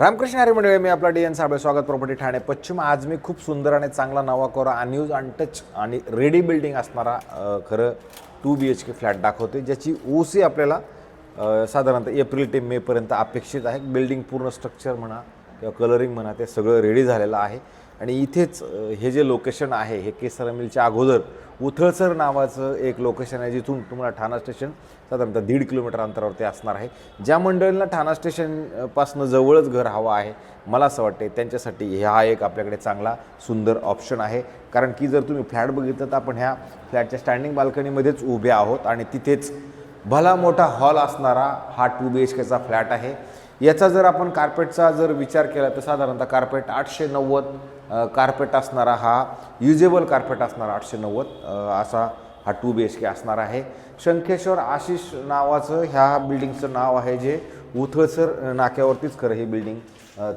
रामकृष्ण हरी मंडळी, मी आपला D N Sable, स्वागत प्रॉपर्टी ठाणे पश्चिम। आज मी खूप सुंदर आणि चांगला नवा कोरा अनयूज अनटच आणि रेडी बिल्डिंग असणारा खरं 2 BHK फ्लॅट दाखवते, ज्याची ओसी आपल्याला साधारणतः एप्रिल ते मेपर्यंत अपेक्षित आहे। बिल्डिंग पूर्ण स्ट्रक्चर म्हणा किंवा कलरिंग म्हणा ते सगळं रेडी झालेलं आहे। आणि इथेच हे जे लोकेशन आहे हे केसर मिलच्या अगोदर उथळसर नावाचं एक लोकेशन आहे, जिथून तुम्हाला ठाणा स्टेशन साधारणतः 1.5 किलोमीटर अंतरावरती असणार आहे। ज्या मंडळींना ठाणा स्टेशनपासून जवळच घर हवं आहे, मला असं वाटते त्यांच्यासाठी हा एक आपल्याकडे चांगला सुंदर ऑप्शन आहे। कारण की जर तुम्ही फ्लॅट बघितलं तर आपण ह्या फ्लॅटच्या स्टँडिंग बाल्कनीमध्येच उभे आहोत आणि तिथेच भला मोठा हॉल असणारा हा 2 BHKचा फ्लॅट आहे। याचा जर आपण कार्पेटचा जर विचार केला तर साधारणतः कार्पेट 890 कार्पेट असणारा हा युजेबल कार्पेट असणारा 890 असा हा 2 BHK असणार आहे। शंखेश्वर आशिष नावाचं ह्या बिल्डिंगचं नाव आहे, जे उथळसर नाक्यावरतीच खरं ही बिल्डिंग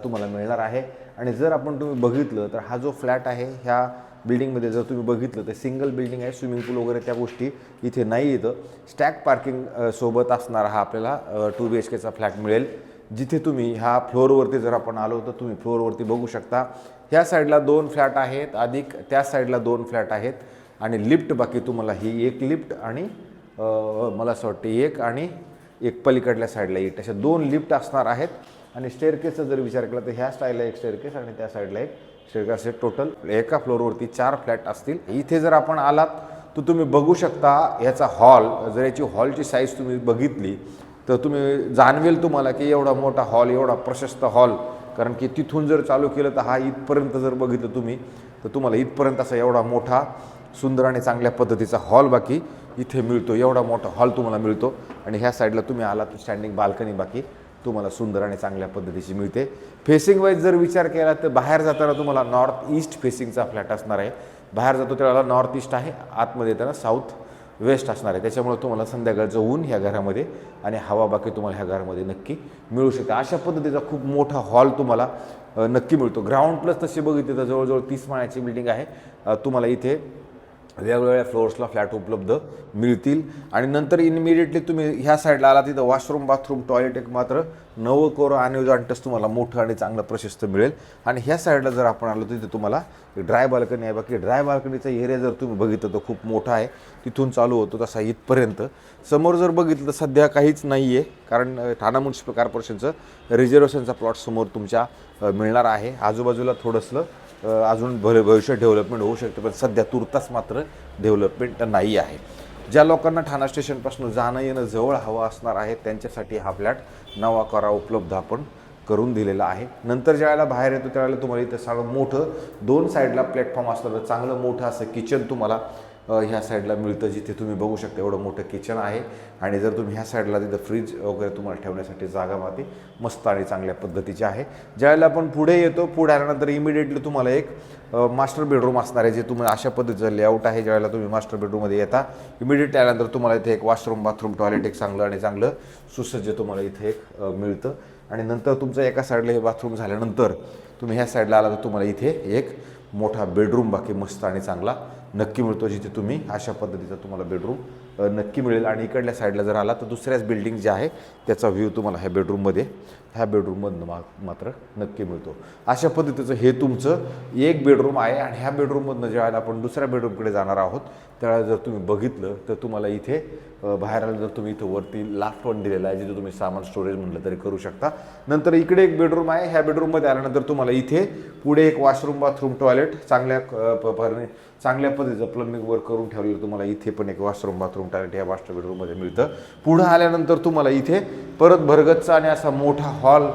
तुम्हाला मिळणार आहे। आणि जर आपण तुम्ही बघितलं तर हा जो फ्लॅट आहे ह्या बिल्डिंगमध्ये जर तुम्ही बघितलं तर सिंगल बिल्डिंग आहे, स्विमिंग पूल वगैरे त्या गोष्टी इथे नाही येतं। स्टॅक पार्किंग सोबत असणारा हा आपल्याला 2 BHKचा फ्लॅट मिळेल, जिथे तुम्ही ह्या फ्लोअरवरती जर आपण आलो तर तुम्ही फ्लोअरवरती बघू शकता ह्या साईडला 2 फ्लॅट आहेत, अधिक त्या साईडला 2 फ्लॅट आहेत आणि लिफ्ट बाकी तुम्हाला ही एक लिफ्ट आणि मला असं वाटतं एक पलीकडल्या साईडला एक, अशा 2 लिफ्ट असणार आहेत। आणि स्टेअरकेसचा जर विचार केला तर ह्या साईडला एक स्टेअरकेस आणि त्या साईडला एक स्टेअरकेस, टोटल एका फ्लोअरवरती 4 फ्लॅट असतील। इथे जर आपण आलात तर तुम्ही बघू शकता याचा हॉल, जर याची हॉलची साईज तुम्ही बघितली तर तुम्ही जाणवेल तुम्हाला की एवढा मोठा हॉल, एवढा प्रशस्त हॉल। कारण की तिथून जर चालू केलं तर हा इथपर्यंत जर बघितलं तुम्ही तर तुम्हाला इथपर्यंत असा एवढा मोठा सुंदर आणि चांगल्या पद्धतीचा हॉल बाकी इथे मिळतो, एवढा मोठा हॉल तुम्हाला मिळतो। आणि ह्या साईडला तुम्ही आलात तर स्टँडिंग बाल्कनी बाकी तुम्हाला सुंदर आणि चांगल्या पद्धतीची मिळते। फेसिंग वाईज जर विचार केला तर बाहेर जाताना तुम्हाला नॉर्थ ईस्ट फेसिंगचा फ्लॅट असणार आहे। बाहेर जातो त्यावेळेला नॉर्थ ईस्ट आहे, आतमध्ये येताना साऊथ वेस्ट असणार आहे। त्याच्यामुळे तुम्हाला संध्याकाळचं ऊन ह्या घरामध्ये आणि हवा बाकी तुम्हाला ह्या घरामध्ये नक्की मिळू शकते। अशा पद्धतीचा खूप मोठा हॉल तुम्हाला नक्की मिळतो। ग्राउंड प्लस तशी बघितली तर जवळजवळ 30 माळ्याची बिल्डिंग आहे। तुम्हाला इथे वेगवेगळ्या फ्लोअर्सला फ्लॅट उपलब्ध मिळतील। आणि नंतर इमिडिएटली तुम्ही ह्या साईडला आला तिथं वॉशरूम, बाथरूम, टॉयलेट एक मात्र नवं कोरं अनयूज अनटच तुम्हाला मोठं आणि चांगलं प्रशस्त मिळेल। आणि ह्या साईडला जर आपण आलो तिथे तुम्हाला ड्राय बाल्कनी आहे। बाकी ड्राय बाल्कनीचा एरिया जर तुम्ही बघितलं तर खूप मोठा आहे, तिथून चालू होतो तसा इथपर्यंत। समोर जर बघितलं तर सध्या काहीच नाही आहे, कारण ठाणा म्युनिसिपल कॉर्पोरेशनचं रिझर्वेशनचा प्लॉट समोर तुमच्या मिळणार आहे। आजूबाजूला थोडंसं अजून भविष्य डेव्हलपमेंट होऊ शकते, पण सध्या तुर्तास मात्र डेव्हलपमेंट नाही आहे। ज्या लोकांना ठाणा स्टेशनपासून जाणं येणं जवळ हवं असणार आहे त्यांच्यासाठी हा फ्लॅट नवा कोरा उपलब्ध आपण करून दिलेला आहे। नंतर ज्यावेळेला बाहेर येतो त्यावेळेला तुम्हाला इथं सगळं मोठं 2 साईडला प्लॅटफॉर्म असलेलं चांगलं मोठं असं किचन तुम्हाला ह्या साईडला मिळतं, जिथे तुम्ही बघू शकता एवढं मोठं किचन आहे। आणि जर तुम्ही ह्या साईडला तिथं फ्रीज वगैरे तुम्हाला ठेवण्यासाठी जागा माती मस्त आणि चांगल्या पद्धतीची आहे। ज्यावेळेला आपण पुढे येतो, पुढे आल्यानंतर इमिडिएटली तुम्हाला एक मास्टर बेडरूम असणार आहे, जे तुम्हाला अशा पद्धतीचं लेआउट आहे। ज्यावेळेला तुम्ही मास्टर बेडरूममध्ये येता इमिडिएटली आल्यानंतर तुम्हाला इथे एक वॉशरूम, बाथरूम, टॉयलेट एक चांगलं सुसज्ज तुम्हाला इथे एक मिळतं। आणि नंतर तुमचं एका साईडला हे बाथरूम झाल्यानंतर तुम्ही ह्या साईडला आला तर तुम्हाला इथे एक मोठा बेडरूम बाकी मस्त आणि चांगला नक्की मिळतो, जिथे तुम्ही अशा पद्धतीचा तुम्हाला बेडरूम नक्की मिळेल। आणि इकडल्या साईडला जर आला तर दुसऱ्याच बिल्डिंग जे आहे त्याचा व्ह्यू तुम्हाला ह्या बेडरूममधनं मात्र नक्की मिळतो। अशा पद्धतीचं हे तुमचं एक बेडरूम आहे। आणि ह्या बेडरूममधनं ज्यावेळेला आपण दुसऱ्या बेडरूमकडे जाणार आहोत त्यावेळेला जर तुम्ही बघितलं तर तुम्हाला इथे बाहेर आलं जर तुम्ही इथं वरती लाफ्ट वन दिलेला आहे, जिथे तुम्ही सामान स्टोरेज म्हटलं तरी करू शकता। नंतर इकडे एक बेडरूम आहे, ह्या बेडरूममध्ये आल्यानंतर तुम्हाला इथे पुढे एक वॉशरूम, बाथरूम, टॉयलेट चांगल्या पद्धतीचं प्लंबिंग वर्क करून ठेवलेलं तुम्हाला इथे पण एक वॉशरूम, बाथरूम, टॉयलेट या मास्टर बेडरूममध्ये मिळतं। पुढं आल्यानंतर तुम्हाला इथे परत भरगतचा आणि असा मोठा हॉल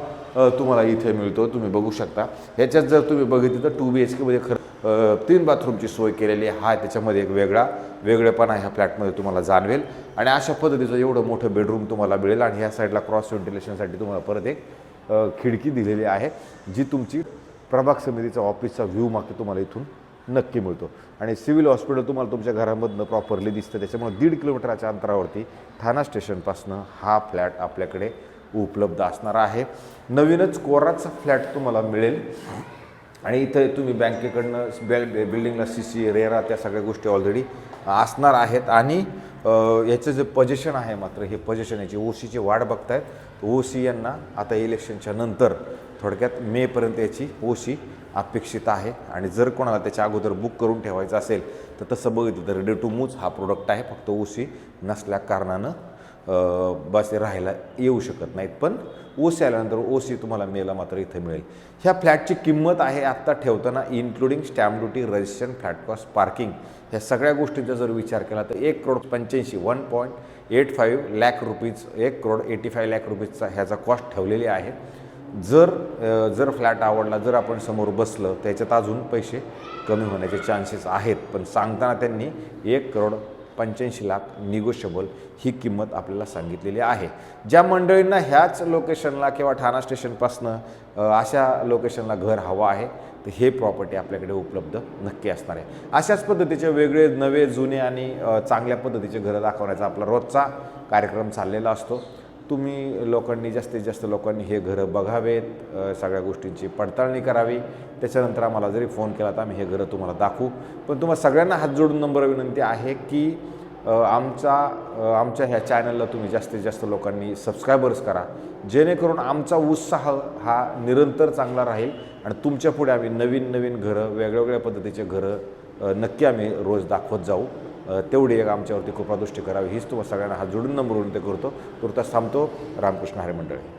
तुम्हाला इथे मिळतो, तुम्ही बघू शकता। ह्याच्यात जर तुम्ही बघितलं तर 2 BHKमध्ये खरं 3 बाथरूमची सोय केलेली आहे। त्याच्यामध्ये एक वेगळेपणा ह्या फ्लॅटमध्ये तुम्हाला जाणवेल। आणि अशा पद्धतीचं एवढं मोठं बेडरूम तुम्हाला मिळेल। आणि ह्या साईडला क्रॉस व्हेंटिलेशनसाठी तुम्हाला परत एक खिडकी दिलेली आहे, जी तुमची प्रभाग समितीचा ऑफिसचा व्ह्यू मागते तुम्हाला इथून नक्की मिळतो। आणि सिव्हिल हॉस्पिटल तुम्हाला तुमच्या घरामधनं प्रॉपरली दिसतं, त्याच्यामुळे 1.5 किलोमीटरच्या अंतरावरती ठाणा स्टेशनपासून हा फ्लॅट आपल्याकडे उपलब्ध असणार आहे। नवीनच कोराचा फ्लॅट तुम्हाला मिळेल। आणि इथे तुम्ही बँकेकडनं बिल्डिंगला CC, रेरा त्या सगळ्या गोष्टी ऑलरेडी असणार आहेत। आणि याचं जे पोझिशन आहे मात्र हे पोझिशन याची ओसीची वाट बघतायत। ओसी यांना आता इलेक्शनच्या नंतर थोडक्यात मेपर्यंत याची ओसी अपेक्षित आहे. आणि जर कोणाला त्याच्या अगोदर बुक करून ठेवायचं असेल तर तसं बघितलं तर रेडी टू मूव्ह हा प्रोडक्ट आहे. फक्त ओसी नसल्या कारणानं बस राहायला येऊ शकत नाहीत, पण ओसी आल्यानंतर ओसी तुम्हाला मेला मात्र इथं मिळेल. ह्या फ्लॅटची किंमत आहे आत्ता ठेवताना including stamp duty, registration, flat cost, parking ह्या सगळ्या गोष्टींचा जर विचार केला तर 1,85,00,000 1.85 लाख रुपीज 1,85 लाख रुपीजचा ह्याचा कॉस्ट ठेवलेली आहे. जर फ्लॅट आवडला, जर आपण समोर बसलं त्याच्यात अजून पैसे कमी होण्याचे चान्सेस आहेत, पण सांगताना त्यांनी 1,85,00,000 निगोशिएबल ही किंमत आपल्याला सांगितलेली आहे. ज्या मंडळींना ह्याच लोकेशनला किंवा ठाणा स्टेशनपासनं अशा लोकेशनला घर हवं आहे तर हे प्रॉपर्टी आपल्याकडे उपलब्ध नक्की असणार आहे. अशाच पद्धतीचे वेगळे नवे जुने आणि चांगल्या पद्धतीचे घरं दाखवण्याचा आपला रोजचा कार्यक्रम चाललेला असतो. तुम्ही लोकांनी जास्तीत जास्त लोकांनी हे घरं बघावेत, सगळ्या गोष्टींची पडताळणी करावी. त्याच्यानंतर आम्हाला जरी फोन केला तर आम्ही हे घरं तुम्हाला दाखवू. पण तुम्हाला सगळ्यांना हात जोडून नम्र विनंती आहे की आमच्या ह्या चॅनलला तुम्ही जास्तीत जास्त लोकांनी सबस्क्रायबर्स करा, जेणेकरून आमचा उत्साह हा निरंतर चांगला राहील आणि तुमच्या पुढे आम्ही नवीन नवीन घरं, वेगवेगळ्या पद्धतीचे घरं नक्की आम्ही रोज दाखवत जाऊ. तेवढी एक आमच्यावरती कृपादृष्टी करावी हीच तुम्हाला सगळ्यांना हात जोडून नम्र विनंती करतो. तुर्तास थांबतो. रामकृष्ण हरी मंडळी.